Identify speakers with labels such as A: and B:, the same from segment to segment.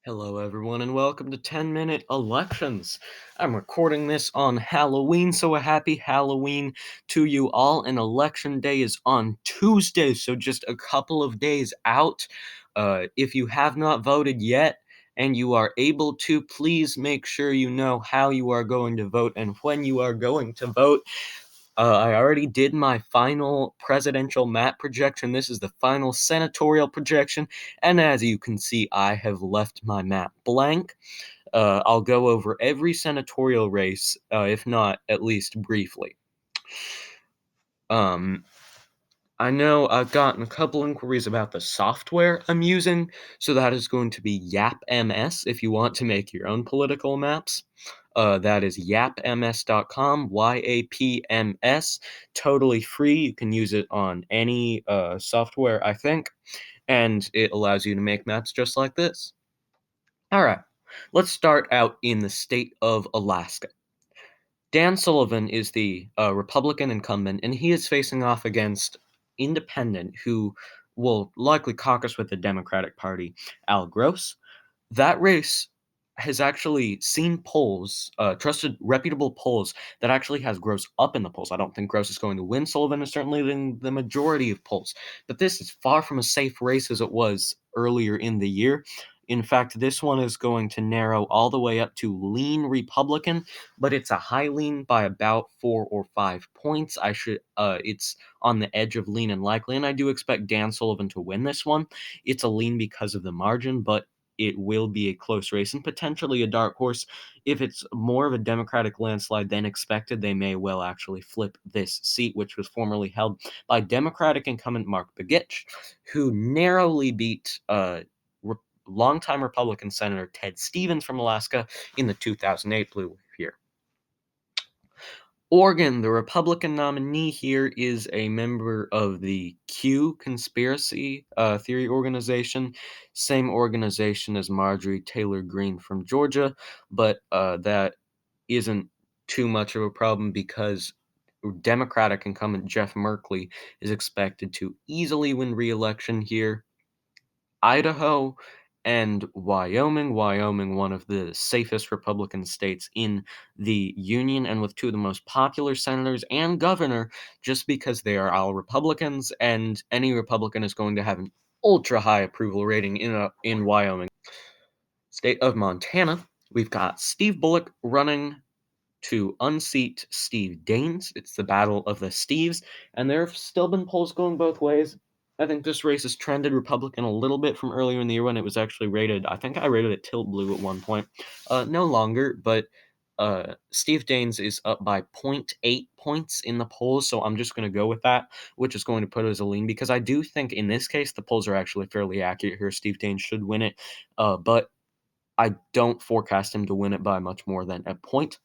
A: Hello, everyone, and welcome to 10 Minute Elections. I'm recording this on Halloween, so a happy Halloween to you all. And Election Day is on Tuesday, so just a couple of days out. If you have not voted yet and you are able to, please make sure you know how you are going to vote and when you are going to vote. I already did my final presidential map projection. This is the final senatorial projection, and as you can see, I have left my map blank. I'll go over every senatorial race, if not at least briefly. Um, I know I've gotten a couple inquiries about the software I'm using, so that is going to be YapMS if you want to make your own political maps. That is yapms.com, YAPMS, totally free. You can use it on any software, I think, and it allows you to make maps just like this. All right, let's start out in the state of Alaska. Dan Sullivan is the Republican incumbent, and he is facing off against independent, who will likely caucus with the Democratic Party, Al Gross. That race has actually seen polls, trusted, reputable polls, that actually has Gross up in the polls. I don't think Gross is going to win. Sullivan is certainly in the majority of polls. But this is far from a safe race as it was earlier in the year. In fact, this one is going to narrow all the way up to lean Republican, but it's a high lean by about 4 or 5 points. It's on the edge of lean and likely, and I do expect Dan Sullivan to win this one. It's a lean because of the margin, but it will be a close race and potentially a dark horse. If it's more of a Democratic landslide than expected, they may well actually flip this seat, which was formerly held by Democratic incumbent Mark Begich, who narrowly beat longtime Republican Senator Ted Stevens from Alaska in the 2008 blue wave here. Oregon, the Republican nominee here is a member of the Q Conspiracy Theory Organization, same organization as Marjorie Taylor Greene from Georgia, but that isn't too much of a problem because Democratic incumbent Jeff Merkley is expected to easily win re-election here. Idaho and Wyoming. Wyoming, one of the safest Republican states in the Union, and with two of the most popular senators and governor, just because they are all Republicans, and any Republican is going to have an ultra high approval rating in Wyoming. State of Montana, we've got Steve Bullock running to unseat Steve Daines. It's the battle of the Steves, and there have still been polls going both ways. I think this race has trended Republican a little bit from earlier in the year when it was actually rated. I think I rated it tilt blue at one point. No longer, but Steve Daines is up by 0.8 points in the polls, so I'm just going to go with that, which is going to put it as a lean because I do think in this case the polls are actually fairly accurate here. Steve Daines should win it, but I don't forecast him to win it by much more than a point.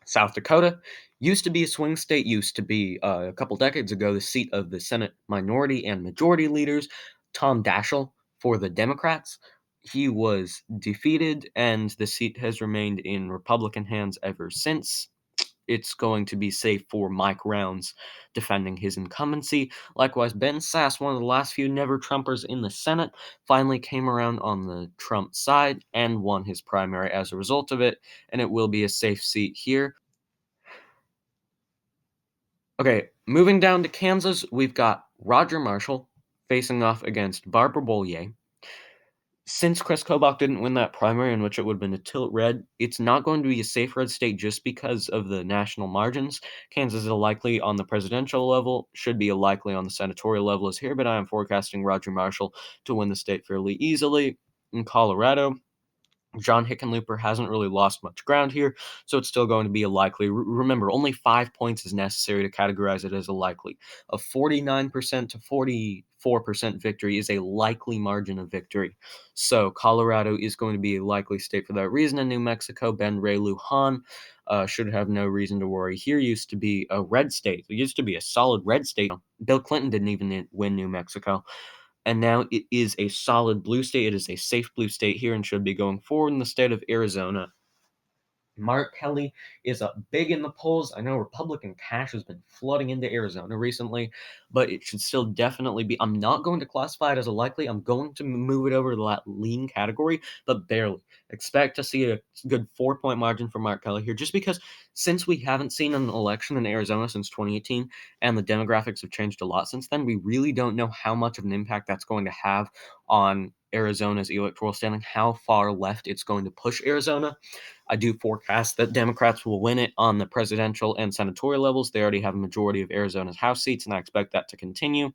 A: South Dakota used to be a swing state, used to be a couple decades ago the seat of the Senate minority and majority leaders, Tom Daschle for the Democrats. He was defeated, and the seat has remained in Republican hands ever since. It's going to be safe for Mike Rounds defending his incumbency. Likewise, Ben Sasse, one of the last few never Trumpers in the Senate, finally came around on the Trump side and won his primary as a result of it, and it will be a safe seat here. Okay, moving down to Kansas, we've got Roger Marshall facing off against Barbara Bollier. Since Chris Kobach didn't win that primary, in which it would have been a tilt red, it's not going to be a safe red state just because of the national margins. Kansas is a likely on the presidential level, should be a likely on the senatorial level as here, but I am forecasting Roger Marshall to win the state fairly easily. In Colorado, John Hickenlooper hasn't really lost much ground here, so it's still going to be a likely. Remember, only 5 points is necessary to categorize it as a likely. A 49% to 44% victory is a likely margin of victory. So Colorado is going to be a likely state for that reason. And New Mexico, Ben Ray Lujan should have no reason to worry. Here used to be a red state. It used to be a solid red state. Bill Clinton didn't even win New Mexico, and now it is a solid blue state. It is a safe blue state here and should be going forward. In the state of Arizona, Mark Kelly is up big in the polls. I know Republican cash has been flooding into Arizona recently, but it should still definitely be. I'm not going to classify it as a likely. I'm going to move it over to that lean category, but barely. Expect to see a good 4 point margin for Mark Kelly here, just because since we haven't seen an election in Arizona since 2018 and the demographics have changed a lot since then, we really don't know how much of an impact that's going to have on Arizona's electoral standing, how far left it's going to push Arizona. I do forecast that Democrats will win it on the presidential and senatorial levels. They already have a majority of Arizona's House seats, and I expect that to continue.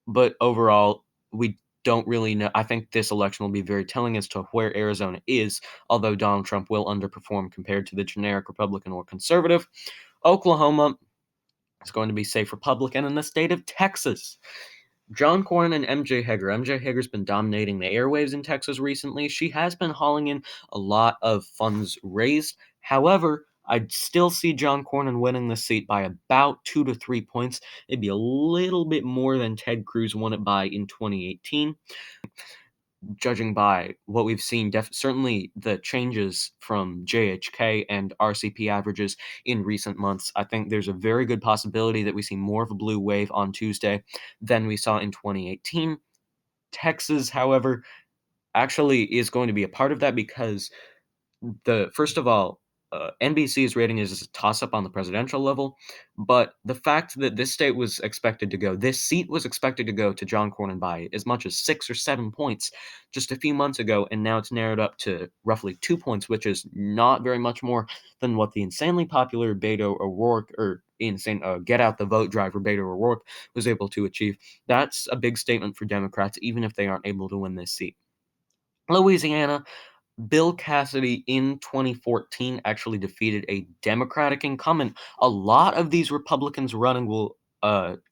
A: But overall, we don't really know. I think this election will be very telling as to where Arizona is, although Donald Trump will underperform compared to the generic Republican or conservative. Oklahoma is going to be safe Republican, in the state of Texas. John Cornyn and MJ Heger. MJ Heger's been dominating the airwaves in Texas recently. She has been hauling in a lot of funds raised. However, I'd still see John Cornyn winning the seat by about 2 to 3 points, maybe a little bit more than Ted Cruz won it by in 2018. Judging by what we've seen, certainly the changes from JHK and RCP averages in recent months, I think there's a very good possibility that we see more of a blue wave on Tuesday than we saw in 2018. Texas, however, actually is going to be a part of that because the first of all, NBC's rating is a toss-up on the presidential level, but the fact that this seat was expected to go to John Cornyn by as much as 6 or 7 points just a few months ago, and now it's narrowed up to roughly 2 points, which is not very much more than what the insanely popular Beto O'Rourke or insane get out the vote driver Beto O'Rourke was able to achieve. That's a big statement for Democrats, even if they aren't able to win this seat. Louisiana, Bill Cassidy in 2014 actually defeated a Democratic incumbent. A lot of these Republicans running will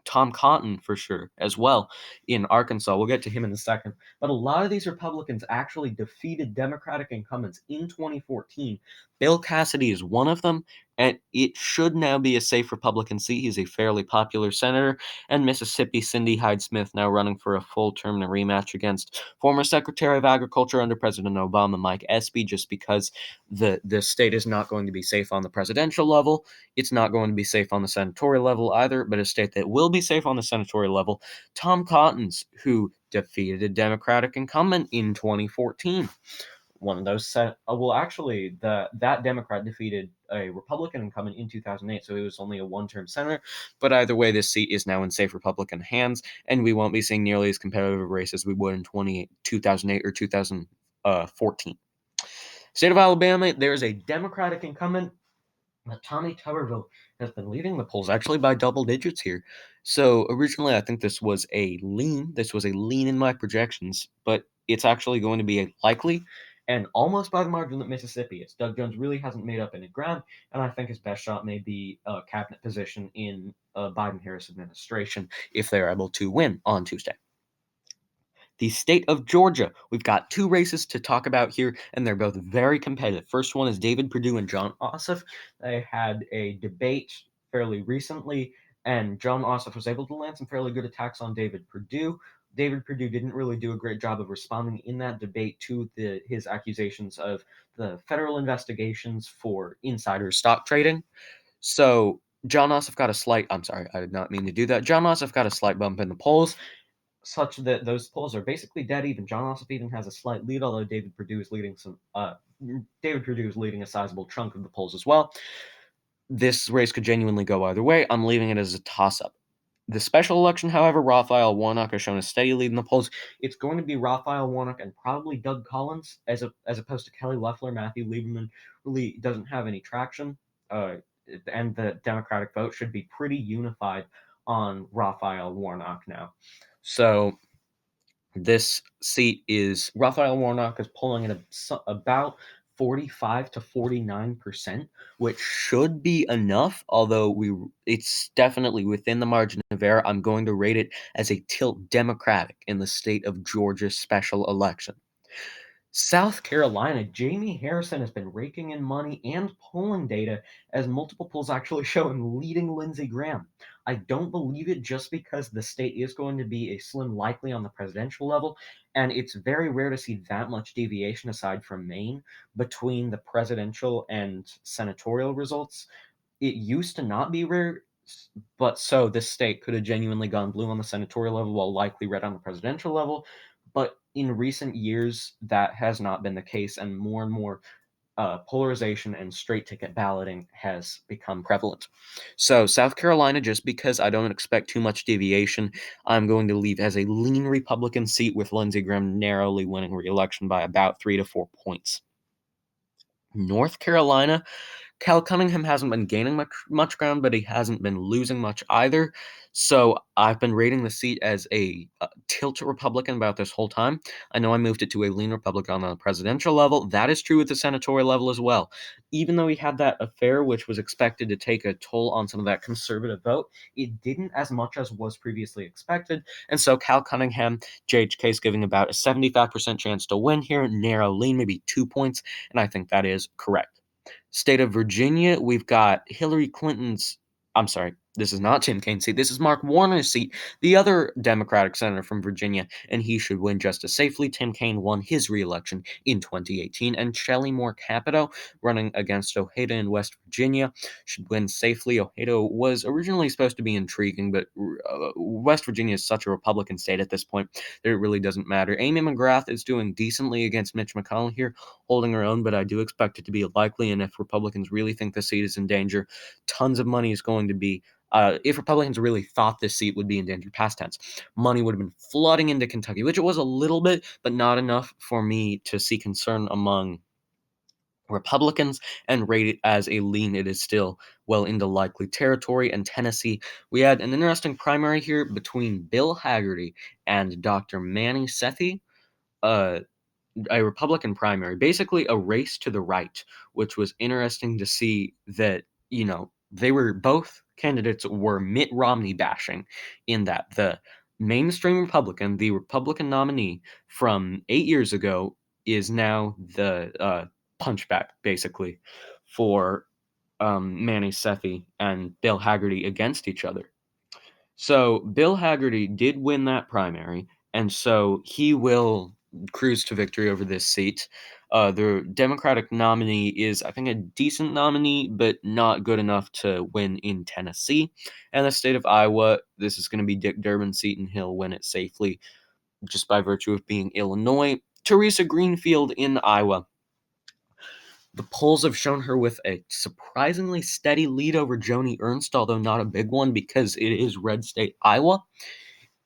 A: Tom Cotton for sure as well in Arkansas. We'll get to him in a second. But a lot of these Republicans actually defeated Democratic incumbents in 2014. Bill Cassidy is one of them, and it should now be a safe Republican seat. He's a fairly popular senator. And Mississippi, Cindy Hyde-Smith now running for a full term in a rematch against former Secretary of Agriculture under President Obama, Mike Espy, just because the state is not going to be safe on the presidential level. It's not going to be safe on the senatorial level either, but a state that will be safe on the senatorial level, Tom Cottons, who defeated a Democratic incumbent in 2014. One of those actually that Democrat defeated a Republican incumbent in 2008, so he was only a one-term senator. But either way, this seat is now in safe Republican hands, and we won't be seeing nearly as competitive a race as we would in 2008 or 2014. State of Alabama, there is a Democratic incumbent. Tommy Tuberville has been leading the polls actually by double digits here. So originally, I think this was a lean. This was a lean in my projections, but it's actually going to be a likely and almost by the margin that Mississippi is. Doug Jones really hasn't made up any ground, and I think his best shot may be a cabinet position in a Biden-Harris administration if they're able to win on Tuesday. The state of Georgia. We've got two races to talk about here, and they're both very competitive. First one is David Perdue and Jon Ossoff. They had a debate fairly recently, and Jon Ossoff was able to land some fairly good attacks on David Perdue. David Perdue didn't really do a great job of responding in that debate to his accusations of the federal investigations for insider stock trading. So Jon Ossoff got a slight. I'm sorry, I did not mean to do that. Jon Ossoff got a slight bump in the polls, such that those polls are basically dead even. Jon Ossoff even has a slight lead, although David Perdue is leading a sizable chunk of the polls as well. This race could genuinely go either way. I'm leaving it as a toss-up. The special election, however, Raphael Warnock has shown a steady lead in the polls. It's going to be Raphael Warnock and probably Doug Collins, as opposed to Kelly Loeffler. Matthew Lieberman really doesn't have any traction, and the Democratic vote should be pretty unified on Raphael Warnock now. So this seat is Raphael Warnock is polling at about 45 to 49%, which should be enough, although it's definitely within the margin of error. I'm going to rate it as a tilt Democratic in the state of Georgia special election. South Carolina, Jamie Harrison has been raking in money and polling data, as multiple polls actually show him leading Lindsey Graham. I don't believe it just because the state is going to be a slim likely on the presidential level, and it's very rare to see that much deviation aside from Maine between the presidential and senatorial results. It used to not be rare, but so this state could have genuinely gone blue on the senatorial level while likely red on the presidential level. But in recent years, that has not been the case, and more polarization and straight ticket balloting has become prevalent. So, South Carolina, just because I don't expect too much deviation, I'm going to leave as a lean Republican seat with Lindsey Graham narrowly winning re election by about 3 to 4 points. North Carolina, Cal Cunningham hasn't been gaining much ground, but he hasn't been losing much either. So I've been rating the seat as a tilt Republican about this whole time. I know I moved it to a lean Republican on the presidential level. That is true at the senatorial level as well. Even though he had that affair, which was expected to take a toll on some of that conservative vote, it didn't as much as was previously expected. And so Cal Cunningham, JHK is giving about a 75% chance to win here, narrow lean, maybe 2 points, and I think that is correct. State of Virginia, we've got Hillary Clinton's. I'm sorry, this is not Tim Kaine's seat. This is Mark Warner's seat, the other Democratic senator from Virginia, and he should win just as safely. Tim Kaine won his reelection in 2018, and Shelley Moore Capito, running against Ojeda in West Virginia, should win safely. Ojeda was originally supposed to be intriguing, but West Virginia is such a Republican state at this point that it really doesn't matter. Amy McGrath is doing decently against Mitch McConnell here, holding her own, but I do expect it to be likely. And if Republicans really think the seat is in danger, tons of money is going to be. If Republicans really thought this seat would be in danger, past tense, money would have been flooding into Kentucky, which it was a little bit, but not enough for me to see concern among Republicans and rate it as a lean. It is still well into likely territory. And Tennessee, we had an interesting primary here between Bill Hagerty and Dr. Manny Sethi. Uh, a Republican primary, basically a race to the right, which was interesting to see that, they were both candidates were Mitt Romney bashing in that the mainstream Republican, the Republican nominee from 8 years ago, is now the punchback, basically, for Manny Sethi and Bill Hagerty against each other. So Bill Hagerty did win that primary, and so he will cruise to victory over this seat. The Democratic nominee is, I think, a decent nominee, but not good enough to win in Tennessee. And the state of Iowa, this is going to be Dick Durbin's seat, and he'll win it safely just by virtue of being Illinois. Teresa Greenfield in Iowa. The polls have shown her with a surprisingly steady lead over Joni Ernst, although not a big one because it is red state Iowa.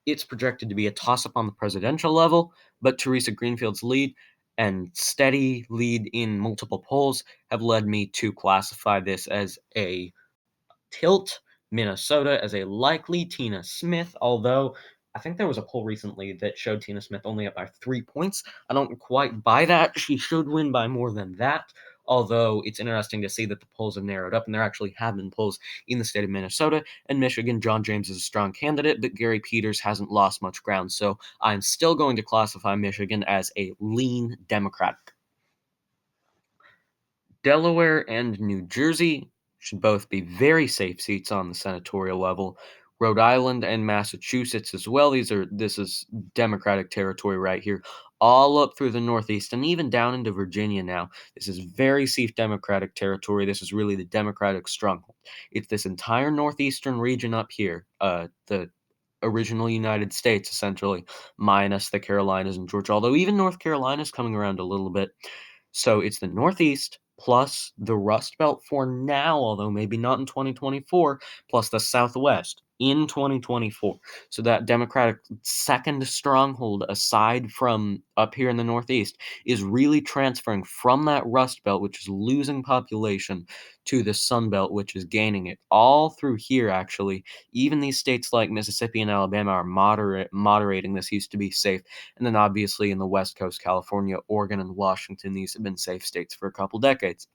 A: It's projected to be a toss up on the presidential level, but Teresa Greenfield's lead and steady lead in multiple polls have led me to classify this as a tilt. Minnesota as a likely Tina Smith, although I think there was a poll recently that showed Tina Smith only up by 3 points. I don't quite buy that. She should win by more than that. Although it's interesting to see that the polls have narrowed up, and there actually have been polls in the state of Minnesota and Michigan. John James is a strong candidate, but Gary Peters hasn't lost much ground. So I'm still going to classify Michigan as a lean Democratic. Delaware and New Jersey should both be very safe seats on the senatorial level. Rhode Island and Massachusetts as well. This is Democratic territory right here, all up through the Northeast and even down into Virginia now. This is very safe Democratic territory. This is really the Democratic stronghold. It's this entire northeastern region up here, the original United States, essentially, minus the Carolinas and Georgia. Although even North Carolina is coming around a little bit. So it's the Northeast plus the Rust Belt for now, although maybe not in 2024, plus the Southwest in 2024. So that Democratic second stronghold, aside from up here in the Northeast, is really transferring from that Rust Belt, which is losing population, to the Sun Belt, which is gaining it. All through here, actually. Even these states like Mississippi and Alabama are moderating. This used to be safe. And then obviously in the West Coast, California, Oregon, and Washington, these have been safe states for a couple decades.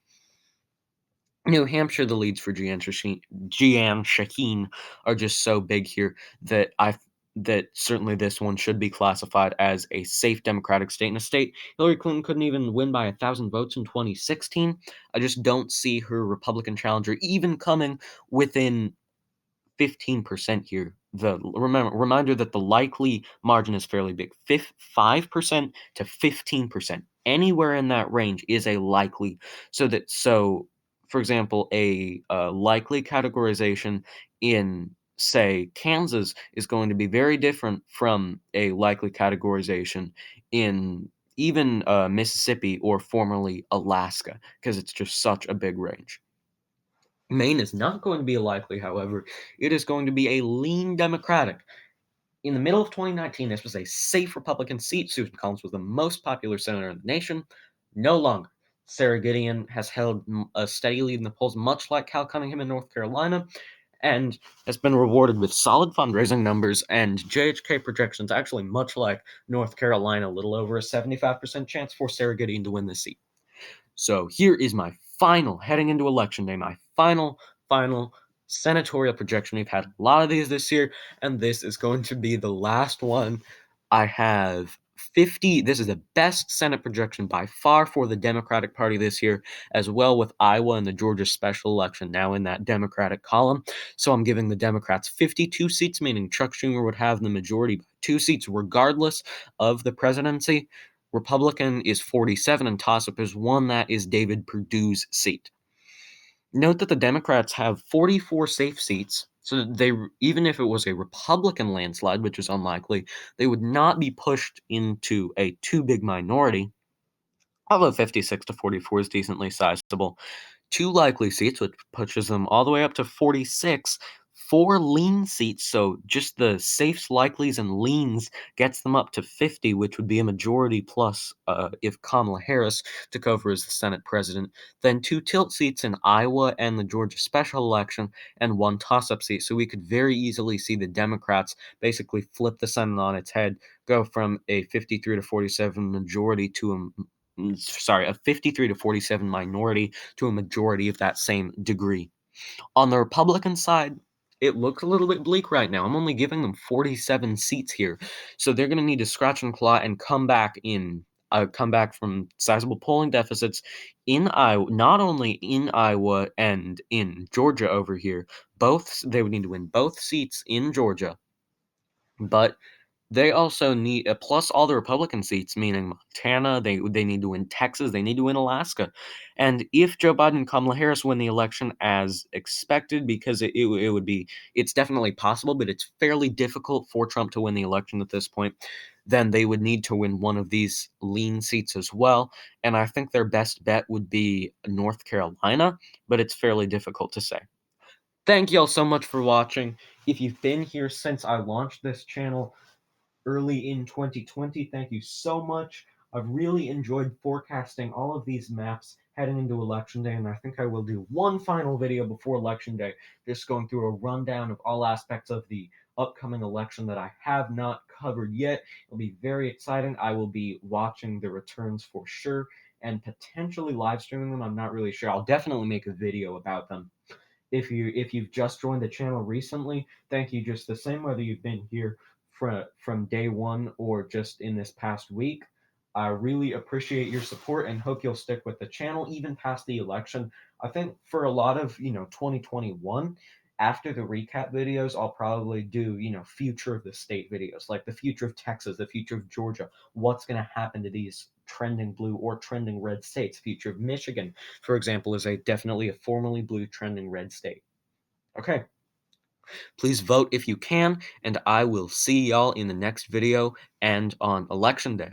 A: New Hampshire, the leads for Jeanne Shaheen are just so big here that certainly this one should be classified as a safe Democratic state. In a state Hillary Clinton couldn't even win by 1,000 votes in 2016. I just don't see her Republican challenger even coming within 15% here. Reminder that the likely margin is fairly big. 5% to 15%. Anywhere in that range is a likely. So, for example, a likely categorization in, say, Kansas is going to be very different from a likely categorization in even Mississippi or formerly Alaska, because it's just such a big range. Maine is not going to be a likely, however. It is going to be a lean Democratic. In the middle of 2019, this was a safe Republican seat. Susan Collins was the most popular senator in the nation. No longer. Sarah Gideon has held a steady lead in the polls, much like Cal Cunningham in North Carolina, and has been rewarded with solid fundraising numbers and JHK projections, actually much like North Carolina, a little over a 75% chance for Sarah Gideon to win this seat. So here is my final, heading into election day, my final senatorial projection. We've had a lot of these this year, and this is going to be the last one. I have 50. This is the best Senate projection by far for the Democratic Party this year, as well with Iowa and the Georgia special election now in that Democratic column. So I'm giving the Democrats 52 seats, meaning Chuck Schumer would have the majority by 2 seats, regardless of the presidency. Republican is 47, and toss-up is 1. That is David Perdue's seat. Note that the Democrats have 44 safe seats, so they, even if it was a Republican landslide, which is unlikely, they would not be pushed into a too big minority. Although 56 to 44 is decently sizable. 2 likely seats, which pushes them all the way up to 46. 4 lean seats, so just the safes, likelies, and leans gets them up to 50, which would be a majority plus if Kamala Harris took over as the Senate president. Then 2 tilt seats in Iowa and the Georgia special election, and 1 toss-up seat. So we could very easily see the Democrats basically flip the Senate on its head, go from a 53 to 47 majority to a 53 to 47 minority to a majority of that same degree. On the Republican side, it looks a little bit bleak right now. I'm only giving them 47 seats here. So they're going to need to scratch and claw and come back from sizable polling deficits in Iowa, not only in Iowa and in Georgia over here. They would need to win both seats in Georgia, but they also need, plus all the Republican seats, meaning Montana, they need to win Texas, they need to win Alaska. And if Joe Biden and Kamala Harris win the election as expected, because it would be, it's definitely possible, but it's fairly difficult for Trump to win the election at this point, then they would need to win one of these lean seats as well. And I think their best bet would be North Carolina, but it's fairly difficult to say. Thank y'all so much for watching. If you've been here since I launched this channel early in 2020. Thank you so much. I've really enjoyed forecasting all of these maps heading into Election Day, and I think I will do one final video before Election Day, just going through a rundown of all aspects of the upcoming election that I have not covered yet. It'll be very exciting. I will be watching the returns for sure, and potentially live streaming them. I'm not really sure. I'll definitely make a video about them. If you've just joined the channel recently, thank you just the same, whether you've been here from day one or just in this past week. I really appreciate your support and hope you'll stick with the channel even past the election. I think for a lot of 2021, after the recap videos, I'll probably do future of the state videos, like the future of Texas, the future of Georgia, what's going to happen to these trending blue or trending red states. Future of Michigan, for example, is definitely a formerly blue trending red state. Okay. Please vote if you can, and I will see y'all in the next video and on Election Day.